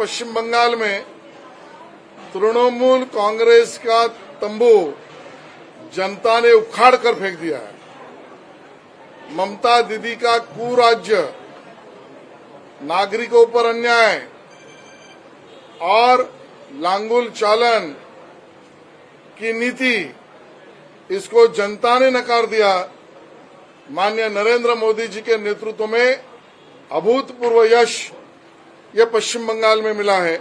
पश्चिम बंगाल में तृणमूल कांग्रेस का तंबू जनता ने उखाड़ कर फेंक दिया है। ममता दीदी का कुराज्य, नागरिकों पर अन्याय और लांगुल चालन की नीति, इसको जनता ने नकार दिया। माननीय नरेंद्र मोदी जी के नेतृत्व में अभूतपूर्व यश ये पश्चिम बंगाल में मिला है।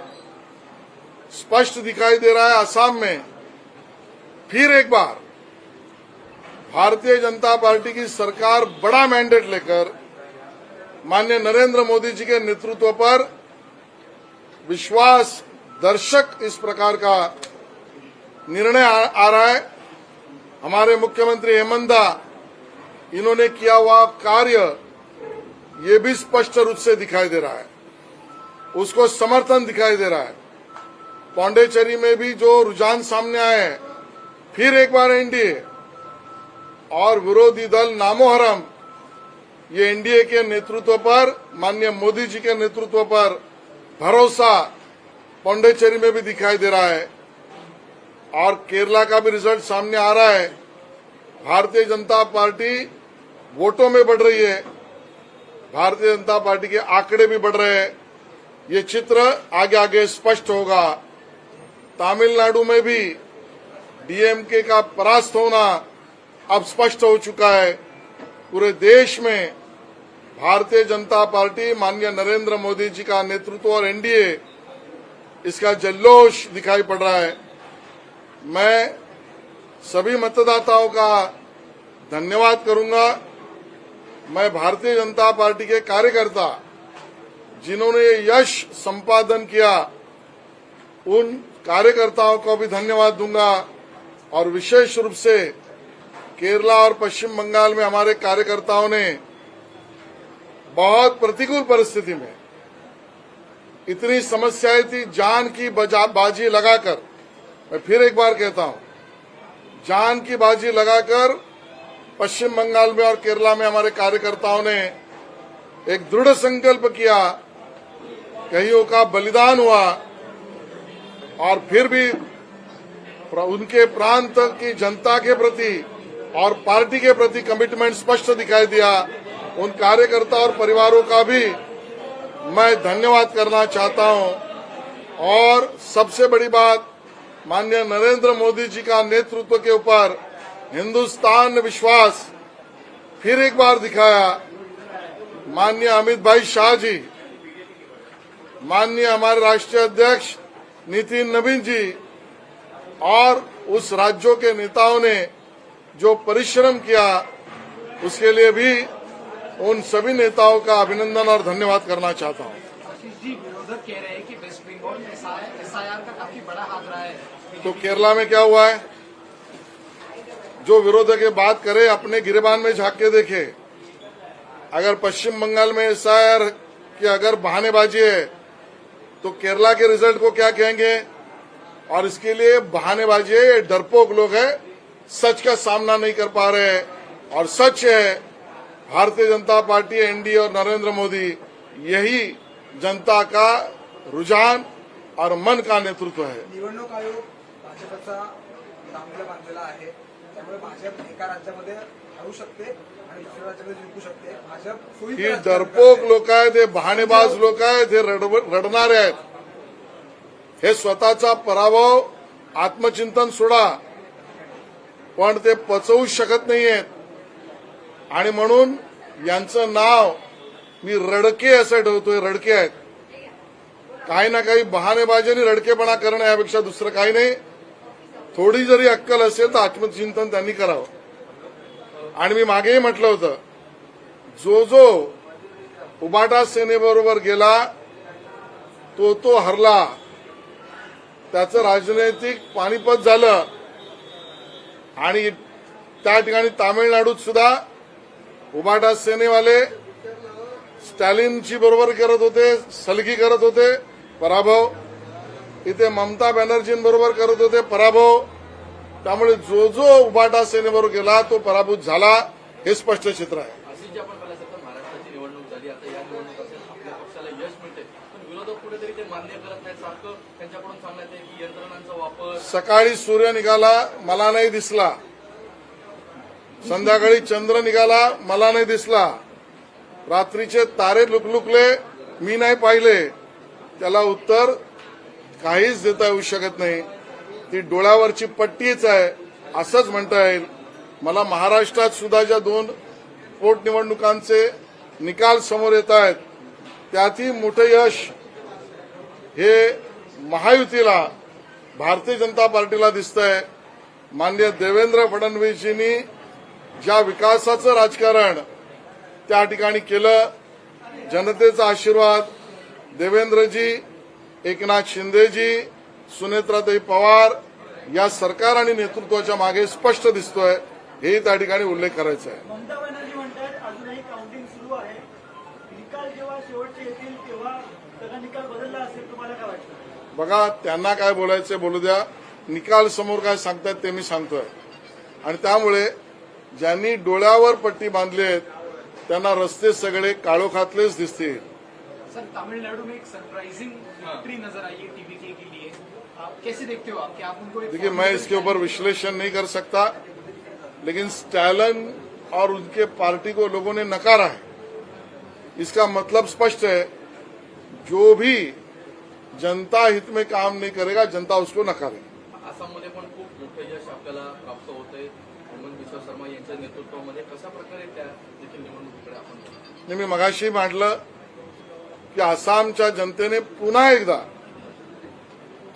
स्पष्ट दिखाई दे रहा है असम में फिर एक बार भारतीय जनता पार्टी की सरकार बड़ा मैंडेट लेकर माननीय नरेंद्र मोदी जी के नेतृत्व पर विश्वास दर्शक इस प्रकार का निर्णय आ रहा है। हमारे मुख्यमंत्री हेमंत, इन्होंने किया हुआ कार्य ये भी स्पष्ट रूप से दिखाई दे रहा है, उसको समर्थन दिखाई दे रहा है। पौंडेचेरी में भी जो रुझान सामने आए हैं, फिर एक बार एनडीए और विरोधी दल नामोहरम ये एनडीए के नेतृत्व पर, माननीय मोदी जी के नेतृत्व पर भरोसा पौंडेचेरी में भी दिखाई दे रहा है। और केरला का भी रिजल्ट सामने आ रहा है। भारतीय जनता पार्टी वोटों में बढ़ रही है, भारतीय जनता पार्टी के आंकड़े भी बढ़ रहे हैं। ये चित्र आगे आगे स्पष्ट होगा। तमिलनाडु में भी डीएमके का परास्त होना अब स्पष्ट हो चुका है। पूरे देश में भारतीय जनता पार्टी, माननीय नरेंद्र मोदी जी का नेतृत्व और एनडीए, इसका जल्लोष दिखाई पड़ रहा है। मैं सभी मतदाताओं का धन्यवाद करूंगा। मैं भारतीय जनता पार्टी के कार्यकर्ता जिन्होंने ये यश संपादन किया, उन कार्यकर्ताओं को भी धन्यवाद दूंगा। और विशेष रूप से केरला और पश्चिम बंगाल में हमारे कार्यकर्ताओं ने बहुत प्रतिकूल परिस्थिति में, इतनी समस्याएं थी, जान की बाजी लगाकर, मैं फिर एक बार कहता हूं, जान की बाजी लगाकर पश्चिम बंगाल में और केरला में हमारे कार्यकर्ताओं ने एक दृढ़ संकल्प किया, कईयों का बलिदान हुआ और फिर भी उनके प्रांत की जनता के प्रति और पार्टी के प्रति कमिटमेंट स्पष्ट दिखाई दिया। उन कार्यकर्ता और परिवारों का भी मैं धन्यवाद करना चाहता हूं। और सबसे बड़ी बात, माननीय नरेंद्र मोदी जी का नेतृत्व के ऊपर हिंदुस्तान ने विश्वास फिर एक बार दिखाया। माननीय अमित भाई शाह जी, माननीय हमारे राष्ट्रीय अध्यक्ष नितिन नवीन जी और उस राज्यों के नेताओं ने जो परिश्रम किया, उसके लिए भी उन सभी नेताओं का अभिनंदन और धन्यवाद करना चाहता हूं। आशीष जी, विरोधक कह रहे हैं कि वेस्ट बंगाल में एसआईआर का काफी बड़ा हाथ रहा है। तो केरला में क्या हुआ है? जो विरोधक ये बात करे, अपने गिरेबान में झांक के देखे। अगर पश्चिम बंगाल में एसआईआर की अगर बहानेबाजी है, तो केरला के रिजल्ट को क्या कहेंगे? और इसके लिए बहानेबाजी है, डरपोक लोग हैं, सच का सामना नहीं कर पा रहे हैं। और सच है, भारतीय जनता पार्टी, एनडीए और नरेंद्र मोदी, यही जनता का रुझान और मन का नेतृत्व है। निवडणूक आयोग भाजपचा दांगला बांधलेला आहे, त्यामुळे भाजप एका राज्यामध्ये हरवू शकते आणि दुसऱ्या राज्यामध्ये जिंकू शकते। भाजप ही डरपोक लोक आहेत, हे बहाणेबाज लोक आहेत, हे रडणारे आहेत। हे स्वतःचा पराभव, आत्मचिंतन सोडा, पण ते पचवू शकत नाहीयेत। आणि म्हणून यांचं नाव मी रडके असं ठेवतोय, रडके आहेत। काही ना काही बहाणेबाजीने रडकेपणा करणं यापेक्षा दुसरं काही नाही। थोडी जरी अक्कल असेल तर आत्मचिंतन त्यांनी करावं। आणि मी मागेही म्हटलं होतं, जो जो उबाटा सेनेबरोबर गेला तो हरला, त्याचं राजनैतिक पानिपत झालं। आणि त्या ठिकाणी तामिळनाडूत सुद्धा उबाटा सेनेवाले स्टॅलिनची बरोबर करत होते, सलगी करत होते, पराभव। इथे ममता बॅनर्जींबरोबर करत होते, पराभव। त्यामुळे जो जो उबाटा सेनेबरोबर गेला तो पराभूत झाला, हे स्पष्ट चित्र आहे। आशिष जी, आपण महाराष्ट्राची निवडणूक झाली, आता या निवडणुकीत आपल्या पक्षाला यश मिळते, पण विरोधक कुठेतरी ते मान्य करत नाहीत. सारखं त्यांच्याकडून सांगण्यात आहे की यंत्रणांचा वापर. सकाळी सूर्य निघाला मला नाही दिसला, संध्याकाळी चंद्र निघाला मला नाही दिसला, रात्रीचे तारे लुकलुकले मी नाही पाहिले. त्याला उत्तर काहीच देता येऊ शकत नाही. ती डोळ्यावरची पट्टीच आहे असंच म्हणता येईल. मला महाराष्ट्रात सुद्धा ज्या 2 पोटनिवडणुकांचे निकाल समोर येत आहेत त्यातही मोठं यश हे महायुतीला, भारतीय जनता पार्टीला दिसतंय. माननीय देवेंद्र फडणवीसजींनी ज्या विकासाचं राजकारण त्या ठिकाणी केलं, जनतेचा आशीर्वाद देवेंद्रजी, एकनाथ शिंदेजी, सुनेत्राताई पवार या सरकार आणि नेतृत्वाच्या मागे स्पष्ट दिसतोय, हे त्या ठिकाणी उल्लेख करायचा आहे. ममता बॅनर्जी म्हणतात अजूनही काउंटिंग सुरू आहे. निकाल जेव्हा शेवटचे येतील तेव्हा त्याचा निकाल बदलला असेल, तुम्हाला काय वाटतं? बघा, त्यांना काय बोलायचं बोलू द्या. निकाल समोर काय सांगतात ते मी सांगतोय. आणि त्यामुळे ज्यांनी डोळ्यावर पट्टी बांधली आहेत त्यांना रस्ते सगळे काळोखातलेच दिसतील. सर, तमिलनाडु में एक सरप्राइजिंग विक्ट्री नजर आई है टीवीके के लिए. आप कैसे देखते हो आप कि आप उनको देखिए, मैं इसके ऊपर विश्लेषण नहीं कर सकता, लेकिन स्टैलिन और उनके पार्टी को लोगों ने नकारा है. इसका मतलब स्पष्ट है, जो भी जनता हित में काम नहीं करेगा जनता उसको नकारेगी. आसाममध्ये पण खूप मोठं यश आपल्याला प्राप्त होतंय. हेमंत बिस्वा शर्मा यांच्या नेतृत्वामध्ये कशा प्रकारे त्या देखील निवडणुकीकडे आपण मी मगाशी म्हटलं की आसामच्या जनतेने पुन्हा एकदा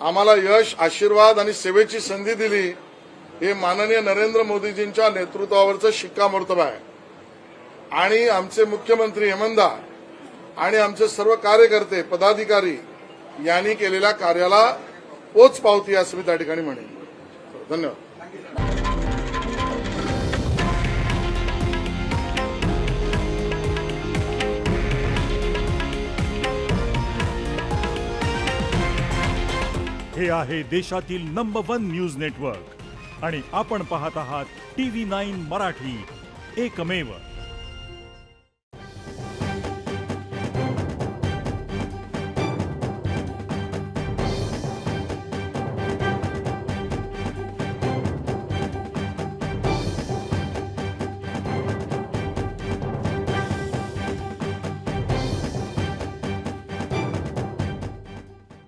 आम्हाला यश, आशीर्वाद आणि सेवेची संधी दिली. हे माननीय नरेंद्र मोदीजींच्या नेतृत्वावरचं शिक्कामोर्तब आहे. आणि आमचे मुख्यमंत्री हेमंतदा आणि आमचे सर्व कार्यकर्ते, पदाधिकारी यांनी केलेल्या कार्याला पोच पावती असं मी त्या ठिकाणी म्हणेन. धन्यवाद. हे आहे देशातील नंबर 1 न्यूज नेटवर्क आणि आपण पाहत आहात TV9 मराठी, एकमेव.